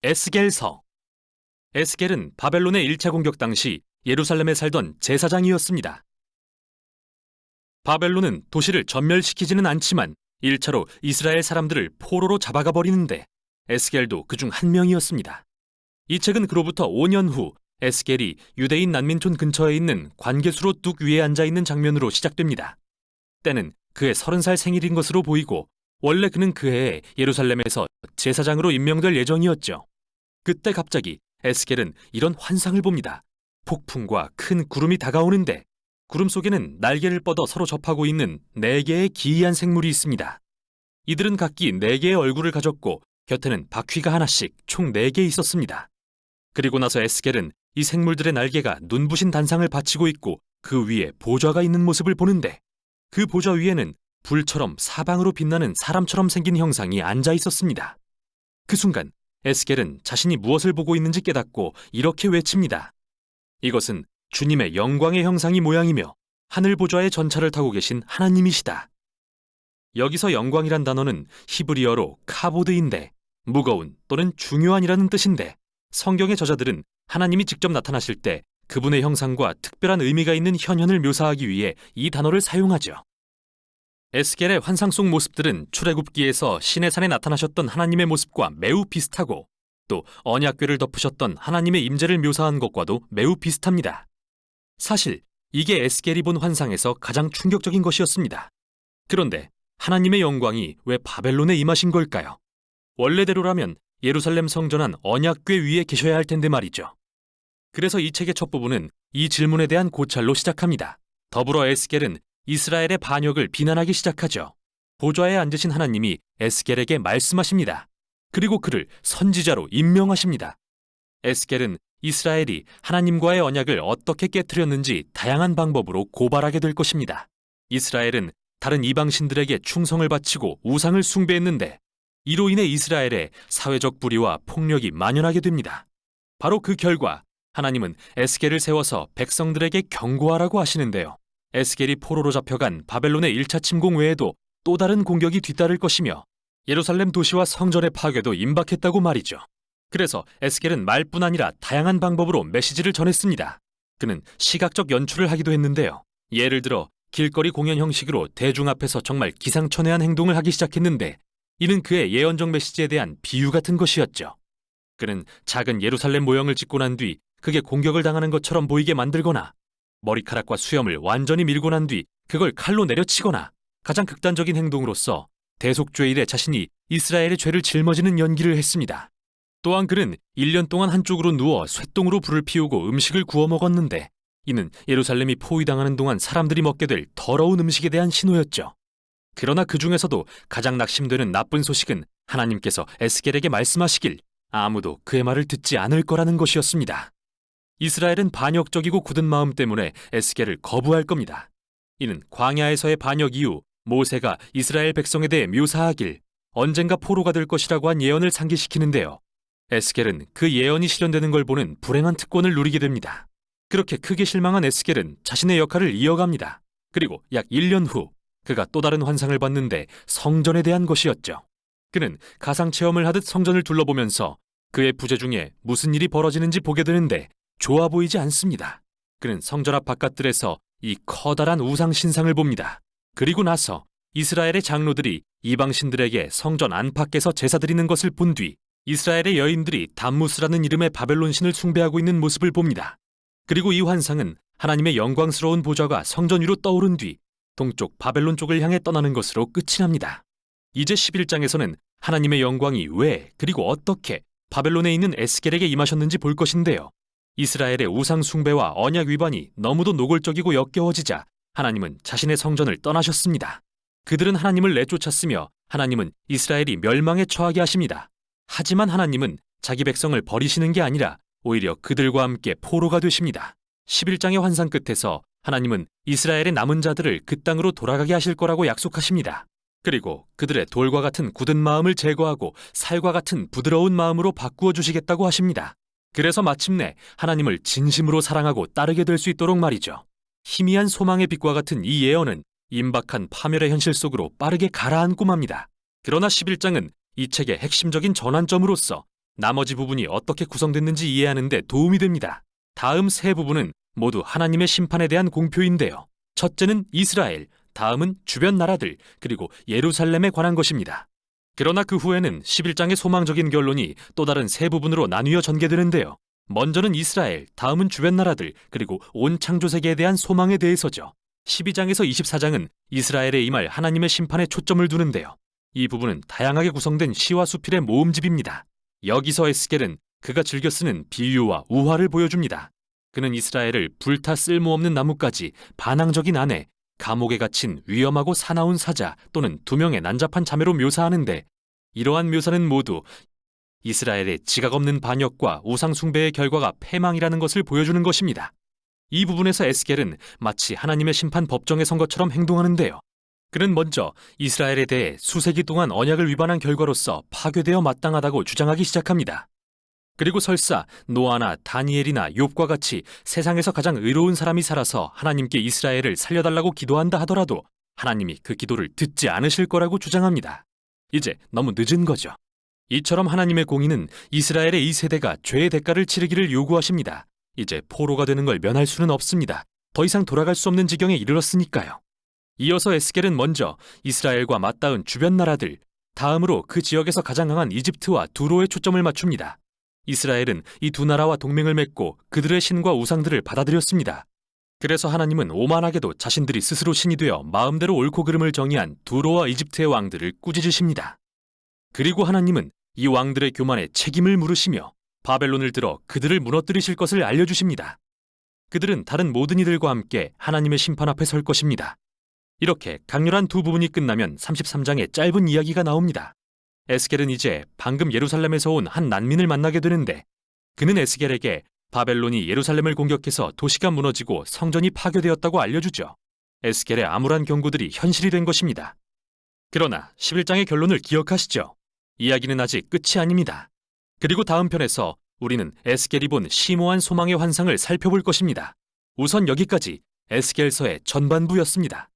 에스겔서. 에스겔은 바벨론의 1차 공격 당시 예루살렘에 살던 제사장이었습니다. 바벨론은 도시를 전멸시키지는 않지만 1차로 이스라엘 사람들을 포로로 잡아가 버리는데 에스겔도 그중 한 명이었습니다. 이 책은 그로부터 5년 후 에스겔이 유대인 난민촌 근처에 있는 관계수로 뚝 위에 앉아있는 장면으로 시작됩니다. 때는 그의 30살 생일인 것으로 보이고 원래 그는 그 해에 예루살렘에서 제사장으로 임명될 예정이었죠. 그때 갑자기 에스겔은 이런 환상을 봅니다. 폭풍과 큰 구름이 다가오는데 구름 속에는 날개를 뻗어 서로 접하고 있는 4개의 기이한 생물이 있습니다. 이들은 각기 4개의 얼굴을 가졌고 곁에는 바퀴가 하나씩 총 4개 있었습니다. 그리고 나서 에스겔은 이 생물들의 날개가 눈부신 단상을 받치고 있고 그 위에 보좌가 있는 모습을 보는데 그 보좌 위에는 불처럼 사방으로 빛나는 사람처럼 생긴 형상이 앉아 있었습니다. 그 순간 에스겔은 자신이 무엇을 보고 있는지 깨닫고 이렇게 외칩니다. 이것은 주님의 영광의 형상이 모양이며 하늘 보좌의 전차를 타고 계신 하나님이시다. 여기서 영광이란 단어는 히브리어로 카보드인데 무거운 또는 중요한이라는 뜻인데 성경의 저자들은 하나님이 직접 나타나실 때 그분의 형상과 특별한 의미가 있는 현현을 묘사하기 위해 이 단어를 사용하죠. 에스겔의 환상 속 모습들은 출애굽기에서 시내산에 나타나셨던 하나님의 모습과 매우 비슷하고 또 언약궤를 덮으셨던 하나님의 임재를 묘사한 것과도 매우 비슷합니다. 사실 이게 에스겔이 본 환상에서 가장 충격적인 것이었습니다. 그런데 하나님의 영광이 왜 바벨론에 임하신 걸까요? 원래대로라면 예루살렘 성전 안 언약궤 위에 계셔야 할 텐데 말이죠. 그래서 이 책의 첫 부분은 이 질문에 대한 고찰로 시작합니다. 더불어 에스겔은 이스라엘의 반역을 비난하기 시작하죠. 보좌에 앉으신 하나님이 에스겔에게 말씀하십니다. 그리고 그를 선지자로 임명하십니다. 에스겔은 이스라엘이 하나님과의 언약을 어떻게 깨트렸는지 다양한 방법으로 고발하게 될 것입니다. 이스라엘은 다른 이방신들에게 충성을 바치고 우상을 숭배했는데 이로 인해 이스라엘의 사회적 불의와 폭력이 만연하게 됩니다. 바로 그 결과 하나님은 에스겔을 세워서 백성들에게 경고하라고 하시는데요. 에스겔이 포로로 잡혀간 바벨론의 1차 침공 외에도 또 다른 공격이 뒤따를 것이며 예루살렘 도시와 성전의 파괴도 임박했다고 말이죠. 그래서 에스겔은 말뿐 아니라 다양한 방법으로 메시지를 전했습니다. 그는 시각적 연출을 하기도 했는데요. 예를 들어 길거리 공연 형식으로 대중 앞에서 정말 기상천외한 행동을 하기 시작했는데 이는 그의 예언적 메시지에 대한 비유 같은 것이었죠. 그는 작은 예루살렘 모형을 찍고 난 뒤 그게 공격을 당하는 것처럼 보이게 만들거나 머리카락과 수염을 완전히 밀고 난 뒤 그걸 칼로 내려치거나 가장 극단적인 행동으로서 대속죄일에 자신이 이스라엘의 죄를 짊어지는 연기를 했습니다. 또한 그는 1년 동안 한쪽으로 누워 쇠똥으로 불을 피우고 음식을 구워 먹었는데 이는 예루살렘이 포위당하는 동안 사람들이 먹게 될 더러운 음식에 대한 신호였죠. 그러나 그 중에서도 가장 낙심되는 나쁜 소식은 하나님께서 에스겔에게 말씀하시길 아무도 그의 말을 듣지 않을 거라는 것이었습니다. 이스라엘은 반역적이고 굳은 마음 때문에 에스겔을 거부할 겁니다. 이는 광야에서의 반역 이후 모세가 이스라엘 백성에 대해 묘사하길 언젠가 포로가 될 것이라고 한 예언을 상기시키는데요. 에스겔은 그 예언이 실현되는 걸 보는 불행한 특권을 누리게 됩니다. 그렇게 크게 실망한 에스겔은 자신의 역할을 이어갑니다. 그리고 약 1년 후 그가 또 다른 환상을 봤는데 성전에 대한 것이었죠. 그는 가상체험을 하듯 성전을 둘러보면서 그의 부재 중에 무슨 일이 벌어지는지 보게 되는데 좋아 보이지 않습니다. 그는 성전 앞 바깥들에서 이 커다란 우상 신상을 봅니다. 그리고 나서 이스라엘의 장로들이 이방신들에게 성전 안팎에서 제사 드리는 것을 본 뒤 이스라엘의 여인들이 담무스라는 이름의 바벨론 신을 숭배하고 있는 모습을 봅니다. 그리고 이 환상은 하나님의 영광스러운 보좌가 성전 위로 떠오른 뒤 동쪽 바벨론 쪽을 향해 떠나는 것으로 끝이 납니다. 이제 11장에서는 하나님의 영광이 왜 그리고 어떻게 바벨론에 있는 에스겔에게 임하셨는지 볼 것인데요. 이스라엘의 우상 숭배와 언약 위반이 너무도 노골적이고 역겨워지자 하나님은 자신의 성전을 떠나셨습니다. 그들은 하나님을 내쫓았으며 하나님은 이스라엘이 멸망에 처하게 하십니다. 하지만 하나님은 자기 백성을 버리시는 게 아니라 오히려 그들과 함께 포로가 되십니다. 11장의 환상 끝에서 하나님은 이스라엘의 남은 자들을 그 땅으로 돌아가게 하실 거라고 약속하십니다. 그리고 그들의 돌과 같은 굳은 마음을 제거하고 살과 같은 부드러운 마음으로 바꾸어 주시겠다고 하십니다. 그래서 마침내 하나님을 진심으로 사랑하고 따르게 될 수 있도록 말이죠. 희미한 소망의 빛과 같은 이 예언은 임박한 파멸의 현실 속으로 빠르게 가라앉고 맙니다. 그러나 11장은 이 책의 핵심적인 전환점으로서 나머지 부분이 어떻게 구성됐는지 이해하는 데 도움이 됩니다. 다음 세 부분은 모두 하나님의 심판에 대한 공표인데요. 첫째는 이스라엘, 다음은 주변 나라들, 그리고 예루살렘에 관한 것입니다. 그러나 그 후에는 11장의 소망적인 결론이 또 다른 세 부분으로 나뉘어 전개되는데요. 먼저는 이스라엘, 다음은 주변 나라들, 그리고 온 창조세계에 대한 소망에 대해서죠. 12장에서 24장은 이스라엘에 임할 하나님의 심판에 초점을 두는데요. 이 부분은 다양하게 구성된 시와 수필의 모음집입니다. 여기서 에스겔은 그가 즐겨 쓰는 비유와 우화를 보여줍니다. 그는 이스라엘을 불타 쓸모없는 나뭇가지, 반항적인 아내, 감옥에 갇힌 위험하고 사나운 사자 또는 두 명의 난잡한 자매로 묘사하는데, 이러한 묘사는 모두 이스라엘의 지각 없는 반역과 우상 숭배의 결과가 패망이라는 것을 보여주는 것입니다. 이 부분에서 에스겔은 마치 하나님의 심판 법정에 선 것처럼 행동하는데요. 그는 먼저 이스라엘에 대해 수세기 동안 언약을 위반한 결과로서 파괴되어 마땅하다고 주장하기 시작합니다. 그리고 설사 노아나 다니엘이나 욥과 같이 세상에서 가장 의로운 사람이 살아서 하나님께 이스라엘을 살려달라고 기도한다 하더라도 하나님이 그 기도를 듣지 않으실 거라고 주장합니다. 이제 너무 늦은 거죠. 이처럼 하나님의 공의는 이스라엘의 이 세대가 죄의 대가를 치르기를 요구하십니다. 이제 포로가 되는 걸 면할 수는 없습니다. 더 이상 돌아갈 수 없는 지경에 이르렀으니까요. 이어서 에스겔은 먼저 이스라엘과 맞닿은 주변 나라들, 다음으로 그 지역에서 가장 강한 이집트와 두로에 초점을 맞춥니다. 이스라엘은 이 두 나라와 동맹을 맺고 그들의 신과 우상들을 받아들였습니다. 그래서 하나님은 오만하게도 자신들이 스스로 신이 되어 마음대로 옳고 그름을 정의한 두로와 이집트의 왕들을 꾸짖으십니다. 그리고 하나님은 이 왕들의 교만에 책임을 물으시며 바벨론을 들어 그들을 무너뜨리실 것을 알려주십니다. 그들은 다른 모든 이들과 함께 하나님의 심판 앞에 설 것입니다. 이렇게 강렬한 두 부분이 끝나면 33장의 짧은 이야기가 나옵니다. 에스겔은 이제 방금 예루살렘에서 온 한 난민을 만나게 되는데, 그는 에스겔에게 바벨론이 예루살렘을 공격해서 도시가 무너지고 성전이 파괴되었다고 알려주죠. 에스겔의 암울한 경고들이 현실이 된 것입니다. 그러나 11장의 결론을 기억하시죠? 이야기는 아직 끝이 아닙니다. 그리고 다음 편에서 우리는 에스겔이 본 심오한 소망의 환상을 살펴볼 것입니다. 우선 여기까지 에스겔서의 전반부였습니다.